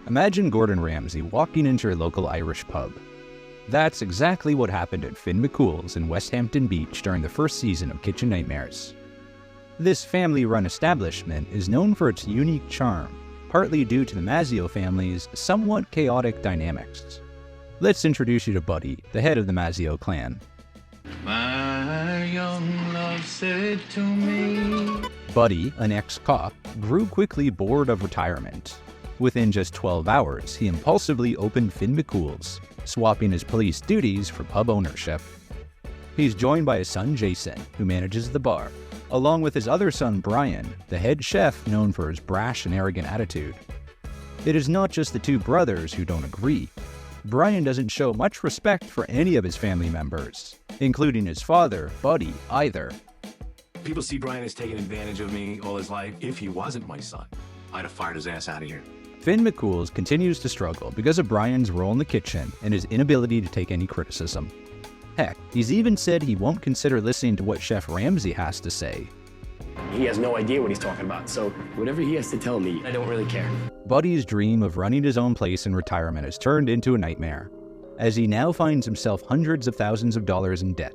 Imagine Gordon Ramsay walking into your local Irish pub. That's exactly what happened at Finn McCool's in Westhampton Beach during the first season of Kitchen Nightmares. This family-run establishment is known for its unique charm, partly due to the Mazzio family's somewhat chaotic dynamics. Let's introduce you to Buddy, the head of the Mazzio clan. My young love said to me. Buddy, an ex-cop, grew quickly bored of retirement. Within just 12 hours, he impulsively opened Finn McCool's, swapping his police duties for pub ownership. He's joined by his son Jason, who manages the bar, along with his other son Brian, the head chef known for his brash and arrogant attitude. It is not just the two brothers who don't agree. Brian doesn't show much respect for any of his family members, including his father, Buddy, either. People see Brian as taking advantage of me all his life. If he wasn't my son, I'd have fired his ass out of here. Finn McCool's continues to struggle because of Brian's role in the kitchen and his inability to take any criticism. Heck, he's even said he won't consider listening to what Chef Ramsay has to say. He has no idea what he's talking about, so whatever he has to tell me, I don't really care. Buddy's dream of running his own place in retirement has turned into a nightmare, as he now finds himself hundreds of thousands of dollars in debt.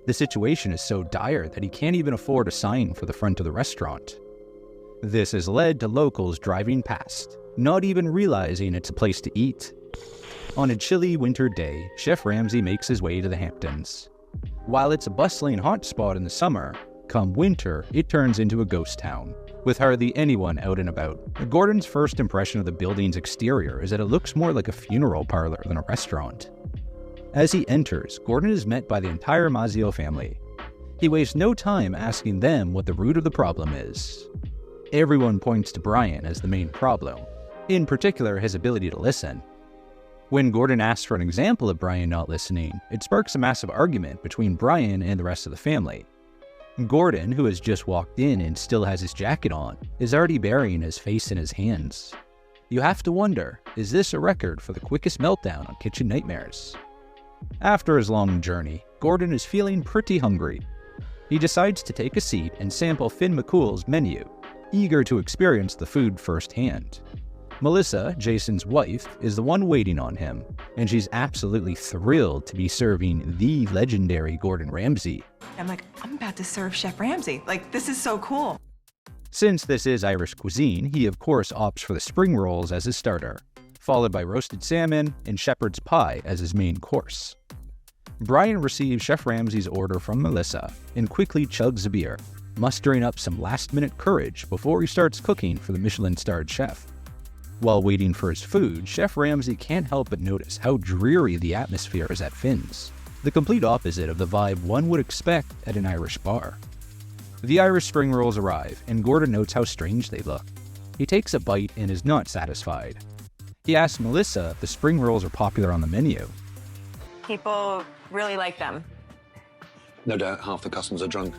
The situation is so dire that he can't even afford a sign for the front of the restaurant. This has led to locals driving past, not even realizing it's a place to eat. On a chilly winter day, Chef Ramsay makes his way to the Hamptons. While it's a bustling hotspot in the summer, come winter, it turns into a ghost town, with hardly anyone out and about. Gordon's first impression of the building's exterior is that it looks more like a funeral parlor than a restaurant. As he enters, Gordon is met by the entire Mazzio family. He wastes no time asking them what the root of the problem is. Everyone points to Brian as the main problem, in particular his ability to listen. When Gordon asks for an example of Brian not listening, it sparks a massive argument between Brian and the rest of the family. Gordon, who has just walked in and still has his jacket on, is already burying his face in his hands. You have to wonder, is this a record for the quickest meltdown on Kitchen Nightmares? After his long journey, Gordon is feeling pretty hungry. He decides to take a seat and sample Finn McCool's menu, eager to experience the food firsthand. Melissa, Jason's wife, is the one waiting on him, and she's absolutely thrilled to be serving the legendary Gordon Ramsay. I'm like, I'm about to serve Chef Ramsay. Like, this is so cool. Since this is Irish cuisine, he of course opts for the spring rolls as his starter, followed by roasted salmon and shepherd's pie as his main course. Brian receives Chef Ramsay's order from Melissa and quickly chugs a beer, mustering up some last-minute courage before he starts cooking for the Michelin-starred chef. While waiting for his food, Chef Ramsay can't help but notice how dreary the atmosphere is at Finn's, the complete opposite of the vibe one would expect at an Irish bar. The Irish spring rolls arrive, and Gordon notes how strange they look. He takes a bite and is not satisfied. He asks Melissa if the spring rolls are popular on the menu. People really like them. No doubt half the customers are drunk.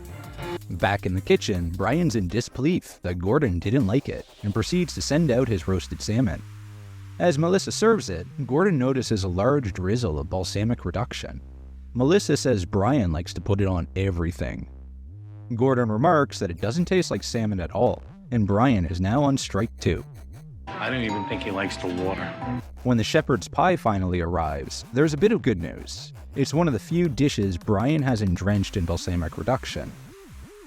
Back in the kitchen, Brian's in disbelief that Gordon didn't like it and proceeds to send out his roasted salmon. As Melissa serves it, Gordon notices a large drizzle of balsamic reduction. Melissa says Brian likes to put it on everything. Gordon remarks that it doesn't taste like salmon at all, and Brian is now on strike too. I don't even think he likes the water. When the shepherd's pie finally arrives, there's a bit of good news. It's one of the few dishes Brian hasn't drenched in balsamic reduction.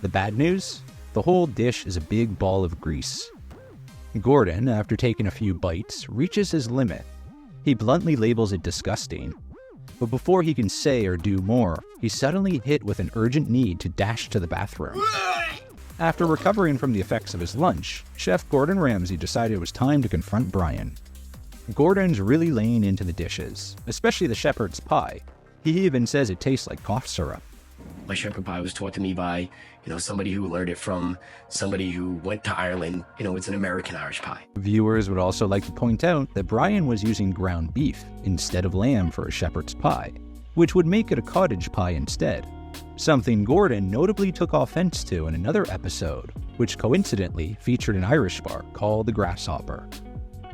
The bad news? The whole dish is a big ball of grease. Gordon, after taking a few bites, reaches his limit. He bluntly labels it disgusting. But before he can say or do more, he's suddenly hit with an urgent need to dash to the bathroom. After recovering from the effects of his lunch, Chef Gordon Ramsay decided it was time to confront Brian. Gordon's really laying into the dishes, especially the shepherd's pie. He even says it tastes like cough syrup. My shepherd pie was taught to me by, somebody who learned it from somebody who went to Ireland. It's an American Irish pie. Viewers would also like to point out that Brian was using ground beef instead of lamb for a shepherd's pie, which would make it a cottage pie instead. Something Gordon notably took offense to in another episode, which coincidentally featured an Irish bar called the Grasshopper.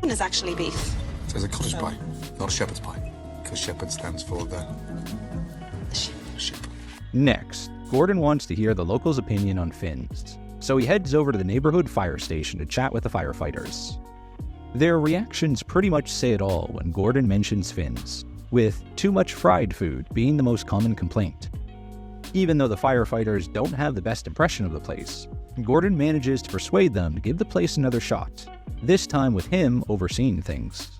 It's actually beef. So it's a cottage pie, not a shepherd's pie, because shepherd stands for the sheep. Next, Gordon wants to hear the locals' opinion on Finn's, so he heads over to the neighborhood fire station to chat with the firefighters. Their reactions pretty much say it all when Gordon mentions Finn's, with too much fried food being the most common complaint. Even though the firefighters don't have the best impression of the place, Gordon manages to persuade them to give the place another shot, this time with him overseeing things.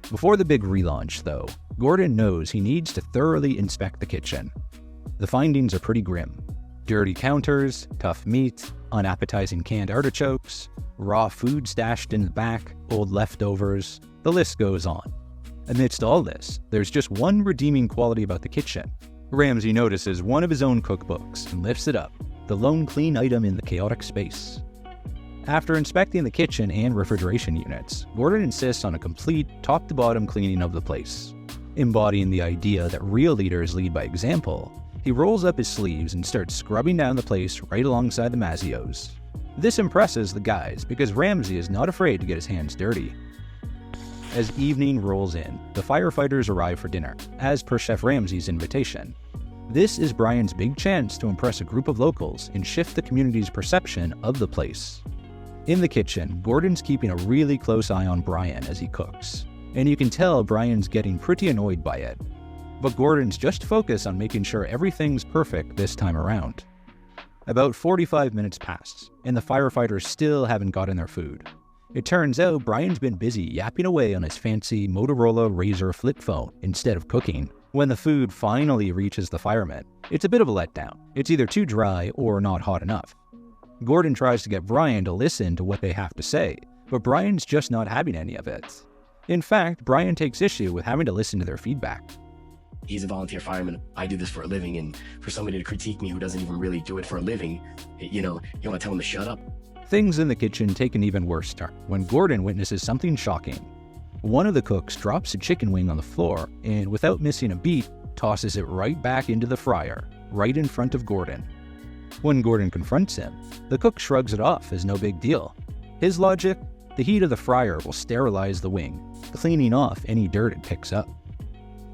Before the big relaunch, though, Gordon knows he needs to thoroughly inspect the kitchen. The findings are pretty grim. Dirty counters, tough meat, unappetizing canned artichokes, raw food stashed in the back, old leftovers, the list goes on. Amidst all this, there's just one redeeming quality about the kitchen. Ramsay notices one of his own cookbooks and lifts it up, the lone clean item in the chaotic space. After inspecting the kitchen and refrigeration units, Gordon insists on a complete top-to-bottom cleaning of the place. Embodying the idea that real leaders lead by example, he rolls up his sleeves and starts scrubbing down the place right alongside the Mazzios. This impresses the guys because Ramsay is not afraid to get his hands dirty. As evening rolls in, the firefighters arrive for dinner, as per Chef Ramsay's invitation. This is Brian's big chance to impress a group of locals and shift the community's perception of the place. In the kitchen, Gordon's keeping a really close eye on Brian as he cooks, and you can tell Brian's getting pretty annoyed by it. But Gordon's just focused on making sure everything's perfect this time around. About 45 minutes pass, and the firefighters still haven't gotten their food. It turns out Brian's been busy yapping away on his fancy Motorola Razr flip phone instead of cooking. When the food finally reaches the firemen, it's a bit of a letdown. It's either too dry or not hot enough. Gordon tries to get Brian to listen to what they have to say, but Brian's just not having any of it. In fact, Brian takes issue with having to listen to their feedback. He's a volunteer fireman. I do this for a living, and for somebody to critique me who doesn't even really do it for a living, you want to tell him to shut up? Things in the kitchen take an even worse turn when Gordon witnesses something shocking. One of the cooks drops a chicken wing on the floor and, without missing a beat, tosses it right back into the fryer, right in front of Gordon. When Gordon confronts him, the cook shrugs it off as no big deal. His logic? The heat of the fryer will sterilize the wing, cleaning off any dirt it picks up.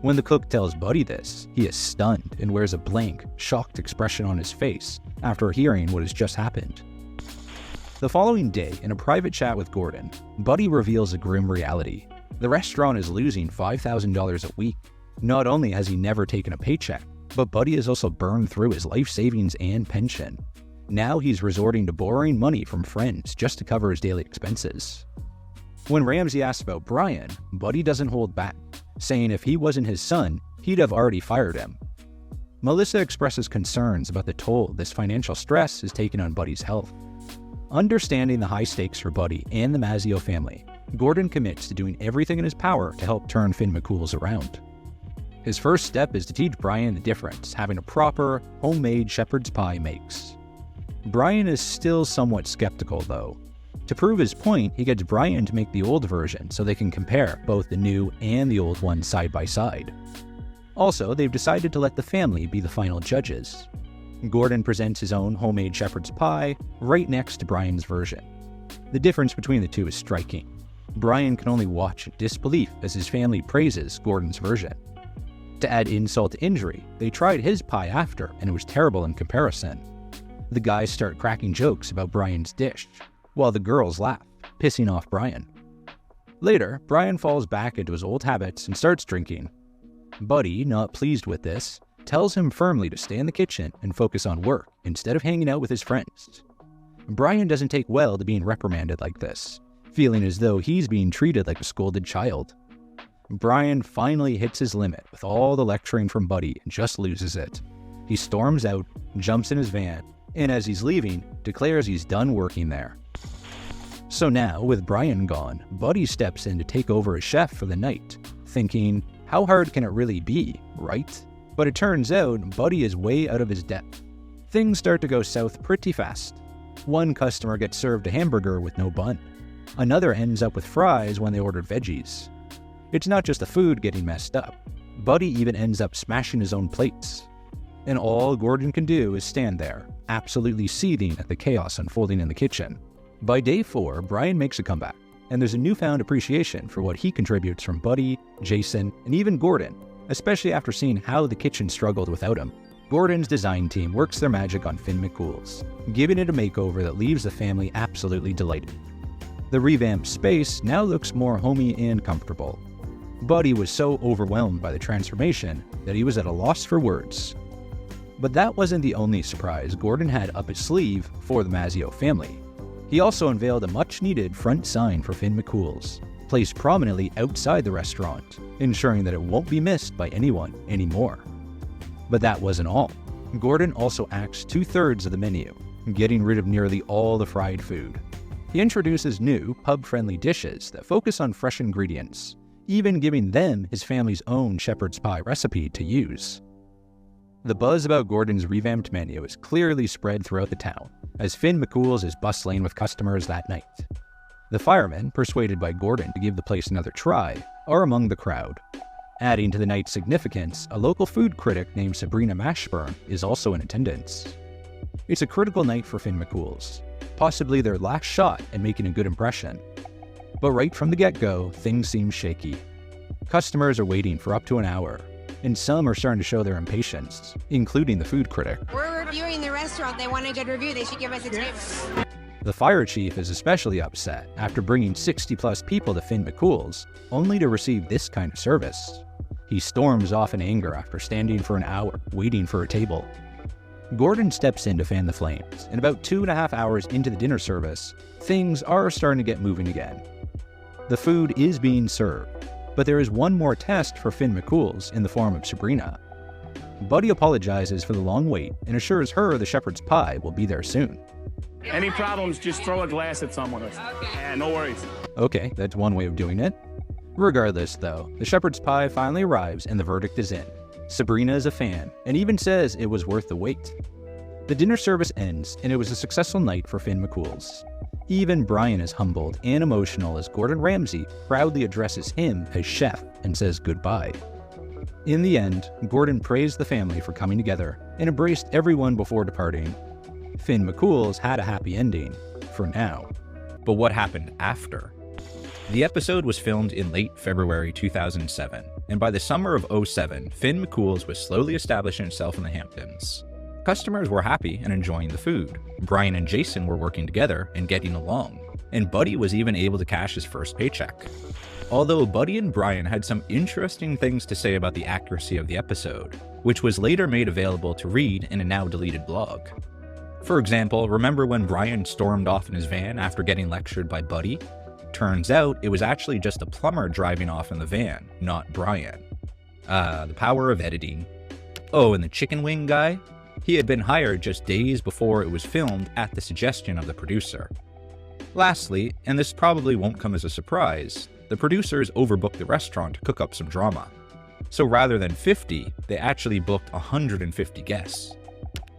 When the cook tells Buddy this, he is stunned and wears a blank, shocked expression on his face after hearing what has just happened. The following day, in a private chat with Gordon, Buddy reveals a grim reality. The restaurant is losing $5,000 a week. Not only has he never taken a paycheck, but Buddy has also burned through his life savings and pension. Now he's resorting to borrowing money from friends just to cover his daily expenses. When Ramsay asks about Brian, Buddy doesn't hold back, saying if he wasn't his son, he'd have already fired him. Melissa expresses concerns about the toll this financial stress is taking on Buddy's health. Understanding the high stakes for Buddy and the Mazzio family, Gordon commits to doing everything in his power to help turn Finn McCool's around. His first step is to teach Brian the difference having a proper, homemade shepherd's pie makes. Brian is still somewhat skeptical, though. To prove his point, he gets Brian to make the old version so they can compare both the new and the old one side by side. Also, they've decided to let the family be the final judges. Gordon presents his own homemade shepherd's pie right next to Brian's version. The difference between the two is striking. Brian can only watch in disbelief as his family praises Gordon's version. To add insult to injury, they tried his pie after, and it was terrible in comparison. The guys start cracking jokes about Brian's dish, while the girls laugh, pissing off Brian. Later, Brian falls back into his old habits and starts drinking. Buddy, not pleased with this, tells him firmly to stay in the kitchen and focus on work instead of hanging out with his friends. Brian doesn't take well to being reprimanded like this, feeling as though he's being treated like a scolded child. Brian finally hits his limit with all the lecturing from Buddy and just loses it. He storms out, jumps in his van, and as he's leaving, declares he's done working there. So now, with Brian gone, Buddy steps in to take over as chef for the night, thinking, how hard can it really be, right? But it turns out Buddy is way out of his depth. Things start to go south pretty fast. One customer gets served a hamburger with no bun. Another ends up with fries when they ordered veggies. It's not just the food getting messed up. Buddy even ends up smashing his own plates. And all Gordon can do is stand there, absolutely seething at the chaos unfolding in the kitchen. By day 4, Brian makes a comeback, and there's a newfound appreciation for what he contributes from Buddy, Jason, and even Gordon, especially after seeing how the kitchen struggled without him. Gordon's design team works their magic on Finn McCool's, giving it a makeover that leaves the family absolutely delighted. The revamped space now looks more homey and comfortable. Buddy was so overwhelmed by the transformation that he was at a loss for words. But that wasn't the only surprise Gordon had up his sleeve for the Mazzio family. He also unveiled a much-needed front sign for Finn McCool's, placed prominently outside the restaurant, ensuring that it won't be missed by anyone anymore. But that wasn't all. Gordon also axed 2/3 of the menu, getting rid of nearly all the fried food. He introduces new, pub-friendly dishes that focus on fresh ingredients, even giving them his family's own shepherd's pie recipe to use. The buzz about Gordon's revamped menu is clearly spread throughout the town, as Finn McCool's is bustling with customers that night. The firemen, persuaded by Gordon to give the place another try, are among the crowd. Adding to the night's significance, a local food critic named Sabrina Mashburn is also in attendance. It's a critical night for Finn McCool's, possibly their last shot at making a good impression. But right from the get-go, things seem shaky. Customers are waiting for up to an hour, and some are starting to show their impatience, including the food critic. We're reviewing the restaurant. They want a good review. They should give us a tip. The fire chief is especially upset after bringing 60+ people to Finn McCool's, only to receive this kind of service. He storms off in anger after standing for an hour, waiting for a table. Gordon steps in to fan the flames, and about 2.5 hours into the dinner service, things are starting to get moving again. The food is being served, but there is one more test for Finn McCool's in the form of Sabrina. Buddy apologizes for the long wait and assures her the shepherd's pie will be there soon. Any problems, just throw a glass at someone. Yeah, no worries. Okay, that's one way of doing it. Regardless, though, the shepherd's pie finally arrives and the verdict is in. Sabrina is a fan, and even says it was worth the wait. The dinner service ends, and it was a successful night for Finn McCool's. Even Brian is humbled and emotional as Gordon Ramsay proudly addresses him as chef and says goodbye. In the end, Gordon praised the family for coming together and embraced everyone before departing. Finn McCool's had a happy ending, for now. But what happened after? The episode was filmed in late February 2007, and by the summer of 2007, Finn McCool's was slowly establishing itself in the Hamptons. Customers were happy and enjoying the food. Brian and Jason were working together and getting along, and Buddy was even able to cash his first paycheck. Although Buddy and Brian had some interesting things to say about the accuracy of the episode, which was later made available to read in a now deleted blog. For example, remember when Brian stormed off in his van after getting lectured by Buddy? Turns out it was actually just a plumber driving off in the van, not Brian. The power of editing. Oh, and the chicken wing guy? He had been hired just days before it was filmed at the suggestion of the producer. Lastly, and this probably won't come as a surprise, the producers overbooked the restaurant to cook up some drama. So rather than 50, they actually booked 150 guests.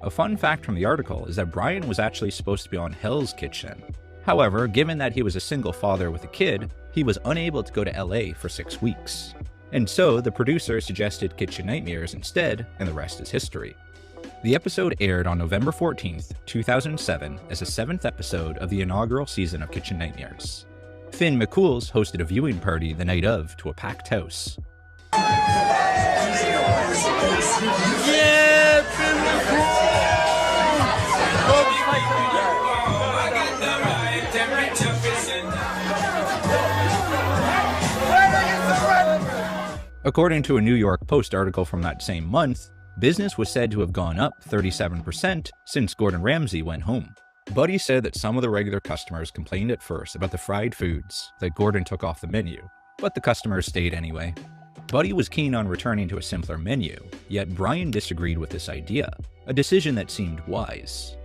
A fun fact from the article is that Brian was actually supposed to be on Hell's Kitchen. However, given that he was a single father with a kid, he was unable to go to LA for 6 weeks. And so the producer suggested Kitchen Nightmares instead, and the rest is history. The episode aired on November 14th, 2007 as the 7th episode of the inaugural season of Kitchen Nightmares. Finn McCool's hosted a viewing party the night of to a packed house. Yeah, Finn McCool! According to a New York Post article from that same month, business was said to have gone up 37% since Gordon Ramsay went home. Buddy said that some of the regular customers complained at first about the fried foods that Gordon took off the menu, but the customers stayed anyway. Buddy was keen on returning to a simpler menu, yet Brian disagreed with this idea, a decision that seemed wise.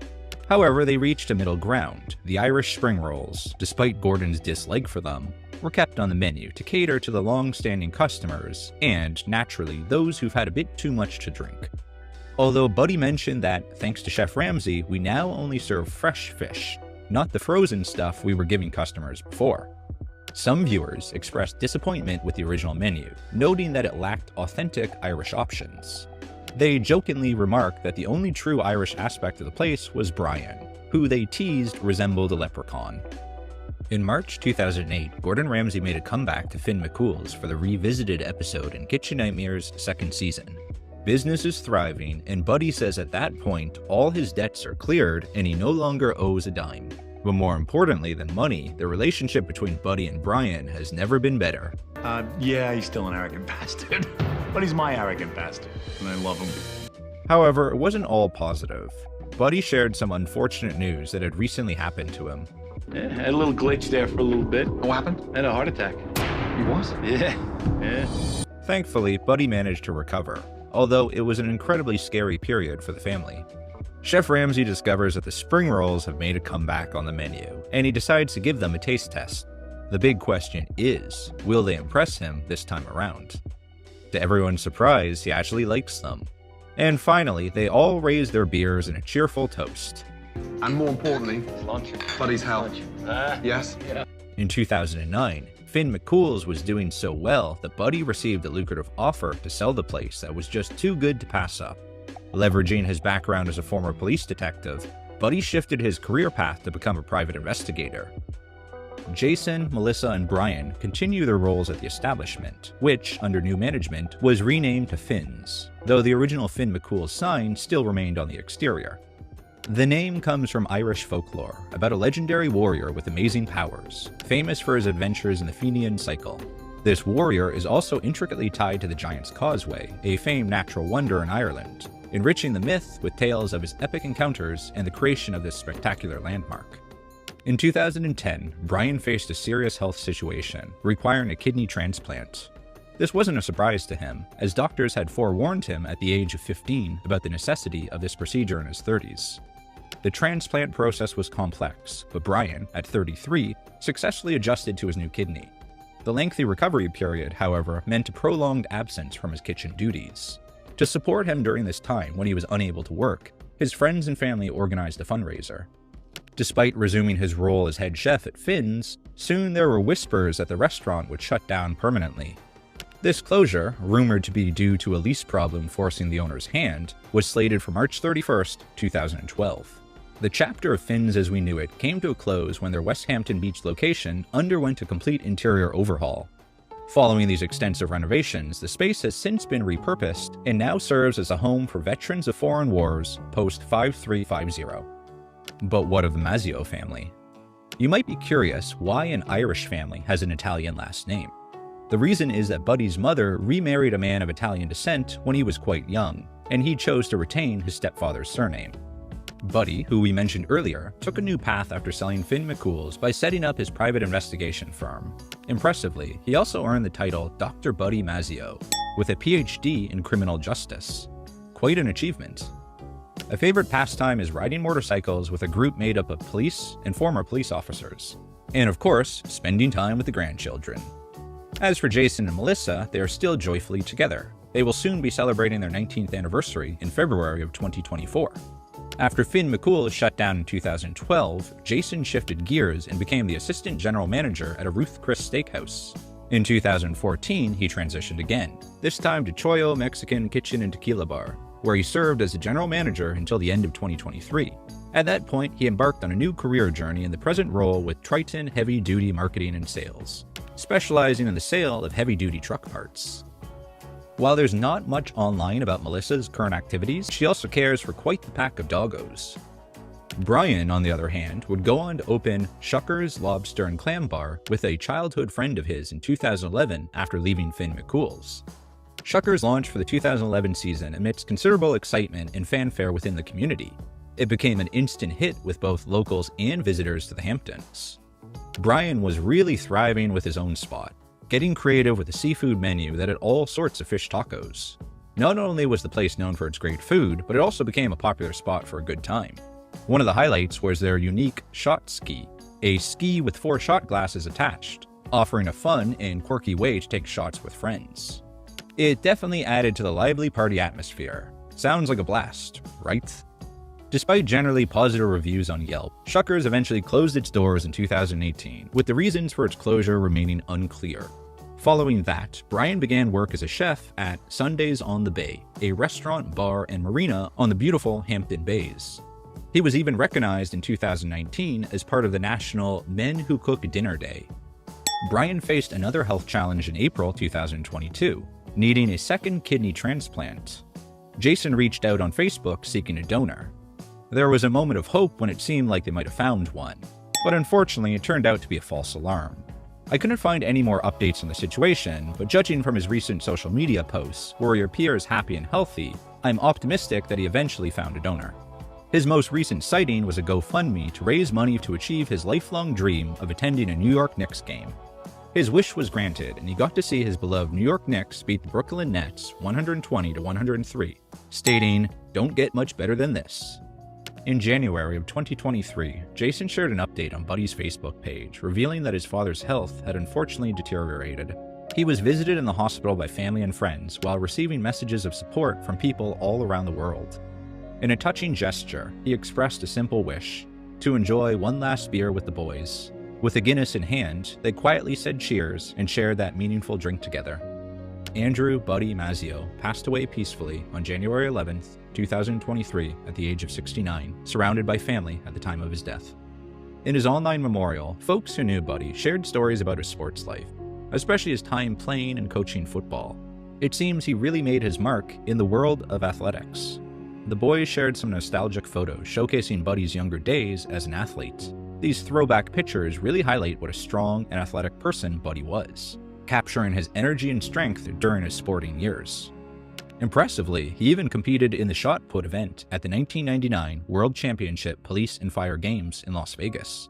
However, they reached a middle ground. The Irish spring rolls, despite Gordon's dislike for them, were kept on the menu to cater to the long-standing customers and, naturally, those who've had a bit too much to drink. Although Buddy mentioned that, thanks to Chef Ramsay, we now only serve fresh fish, not the frozen stuff we were giving customers before. Some viewers expressed disappointment with the original menu, noting that it lacked authentic Irish options. They jokingly remarked that the only true Irish aspect of the place was Brian, who they teased resembled a leprechaun. In March 2008, Gordon Ramsay made a comeback to Finn McCool's for the revisited episode in Kitchen Nightmares' second season. Business is thriving, and Buddy says at that point all his debts are cleared and he no longer owes a dime. But more importantly than money, the relationship between Buddy and Brian has never been better. Yeah, he's still an arrogant bastard. But he's my arrogant bastard, and I love him. However, it wasn't all positive. Buddy shared some unfortunate news that had recently happened to him. Yeah, had a little glitch there for a little bit. What happened? Had a heart attack. He was? Yeah. Thankfully, Buddy managed to recover, although it was an incredibly scary period for the family. Chef Ramsay discovers that the spring rolls have made a comeback on the menu, and he decides to give them a taste test. The big question is, will they impress him this time around? To everyone's surprise, he actually likes them. And finally, they all raise their beers in a cheerful toast. And more importantly, Buddy's health. Yes? In 2009, Finn McCool's was doing so well that Buddy received a lucrative offer to sell the place that was just too good to pass up. Leveraging his background as a former police detective, Buddy shifted his career path to become a private investigator. Jason, Melissa, and Brian continue their roles at the establishment, which, under new management, was renamed to Finn's, though the original Finn McCool sign still remained on the exterior. The name comes from Irish folklore about a legendary warrior with amazing powers, famous for his adventures in the Fenian cycle. This warrior is also intricately tied to the Giant's Causeway, a famed natural wonder in Ireland, enriching the myth with tales of his epic encounters and the creation of this spectacular landmark. In 2010, Brian faced a serious health situation, requiring a kidney transplant. This wasn't a surprise to him, as doctors had forewarned him at the age of 15 about the necessity of this procedure in his 30s. The transplant process was complex, but Brian, at 33, successfully adjusted to his new kidney. The lengthy recovery period, however, meant a prolonged absence from his kitchen duties. To support him during this time when he was unable to work, his friends and family organized a fundraiser. Despite resuming his role as head chef at Finn's, soon there were whispers that the restaurant would shut down permanently. This closure, rumored to be due to a lease problem forcing the owner's hand, was slated for March 31st, 2012. The chapter of Finn's as we knew it came to a close when their Westhampton Beach location underwent a complete interior overhaul. Following these extensive renovations, the space has since been repurposed and now serves as a home for veterans of foreign wars post-5350. But what of the Mazzio family? You might be curious why an Irish family has an Italian last name. The reason is that Buddy's mother remarried a man of Italian descent when he was quite young, and he chose to retain his stepfather's surname. Buddy, who we mentioned earlier, took a new path after selling Finn McCool's by setting up his private investigation firm. Impressively, he also earned the title Dr. Buddy Mazzio, with a PhD in criminal justice. Quite an achievement. A favorite pastime is riding motorcycles with a group made up of police and former police officers. And of course, spending time with the grandchildren. As for Jason and Melissa, they are still joyfully together. They will soon be celebrating their 19th anniversary in February of 2024. After Finn McCool shut down in 2012, Jason shifted gears and became the assistant general manager at a Ruth Chris steakhouse. In 2014, he transitioned again, this time to Choyo Mexican Kitchen and Tequila Bar, where he served as the general manager until the end of 2023. At that point, he embarked on a new career journey in the present role with Triton Heavy Duty Marketing and Sales, specializing in the sale of heavy-duty truck parts. While there's not much online about Melissa's current activities, she also cares for quite the pack of doggos. Brian, on the other hand, would go on to open Shucker's Lobster and Clam Bar with a childhood friend of his in 2011 after leaving Finn McCool's. Shucker's launched for the 2011 season amidst considerable excitement and fanfare within the community. It became an instant hit with both locals and visitors to the Hamptons. Brian was really thriving with his own spot, getting creative with a seafood menu that had all sorts of fish tacos. Not only was the place known for its great food, but it also became a popular spot for a good time. One of the highlights was their unique shot ski, a ski with 4 shot glasses attached, offering a fun and quirky way to take shots with friends. It definitely added to the lively party atmosphere. Sounds like a blast, right? Despite generally positive reviews on Yelp, Shuckers eventually closed its doors in 2018, with the reasons for its closure remaining unclear. Following that, Brian began work as a chef at Sundays on the Bay, a restaurant, bar, and marina on the beautiful Hampton Bays. He was even recognized in 2019 as part of the National Men Who Cook Dinner Day. Brian faced another health challenge in April 2022, needing a second kidney transplant. Jason reached out on Facebook seeking a donor. There was a moment of hope when it seemed like they might have found one. But unfortunately, it turned out to be a false alarm. I couldn't find any more updates on the situation, but judging from his recent social media posts, where he appears happy and healthy, I'm optimistic that he eventually found a donor. His most recent sighting was a GoFundMe to raise money to achieve his lifelong dream of attending a New York Knicks game. His wish was granted, and he got to see his beloved New York Knicks beat the Brooklyn Nets 120-103, stating, "Don't get much better than this." In January of 2023, Jason shared an update on Buddy's Facebook page, revealing that his father's health had unfortunately deteriorated. He was visited in the hospital by family and friends while receiving messages of support from people all around the world. In a touching gesture, he expressed a simple wish: to enjoy one last beer with the boys. With a Guinness in hand, they quietly said cheers and shared that meaningful drink together. Andrew Buddy Mazzio passed away peacefully on January 11th, 2023 at the age of 69, surrounded by family at the time of his death. In his online memorial, folks who knew Buddy shared stories about his sports life, especially his time playing and coaching football. It seems he really made his mark in the world of athletics. The boys shared some nostalgic photos showcasing Buddy's younger days as an athlete. These throwback pictures really highlight what a strong and athletic person Buddy was, capturing his energy and strength during his sporting years. Impressively, he even competed in the shot put event at the 1999 World Championship Police and Fire Games in Las Vegas.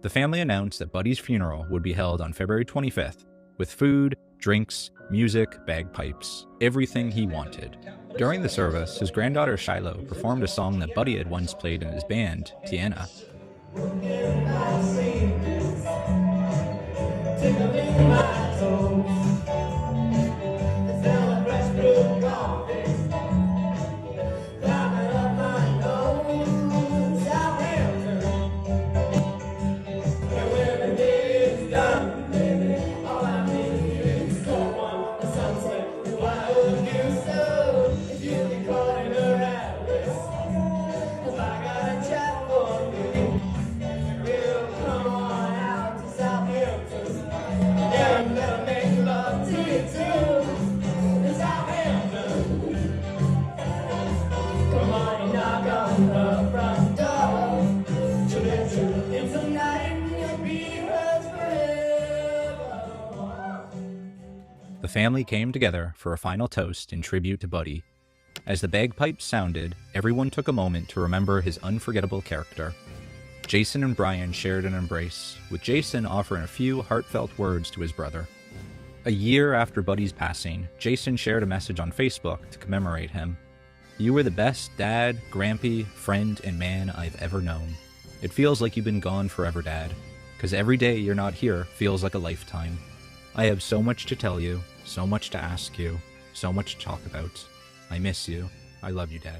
The family announced that Buddy's funeral would be held on February 25th, with food, drinks, music, bagpipes, everything he wanted. During the service, his granddaughter Shiloh performed a song that Buddy had once played in his band, Tiana. The family came together for a final toast in tribute to Buddy. As the bagpipes sounded, everyone took a moment to remember his unforgettable character. Jason and Brian shared an embrace, with Jason offering a few heartfelt words to his brother. A year after Buddy's passing, Jason shared a message on Facebook to commemorate him. "You were the best dad, grampy, friend, and man I've ever known. It feels like you've been gone forever, Dad, 'cause every day you're not here feels like a lifetime. I have so much to tell you, so much to ask you, so much to talk about. I miss you. I love you, Dad."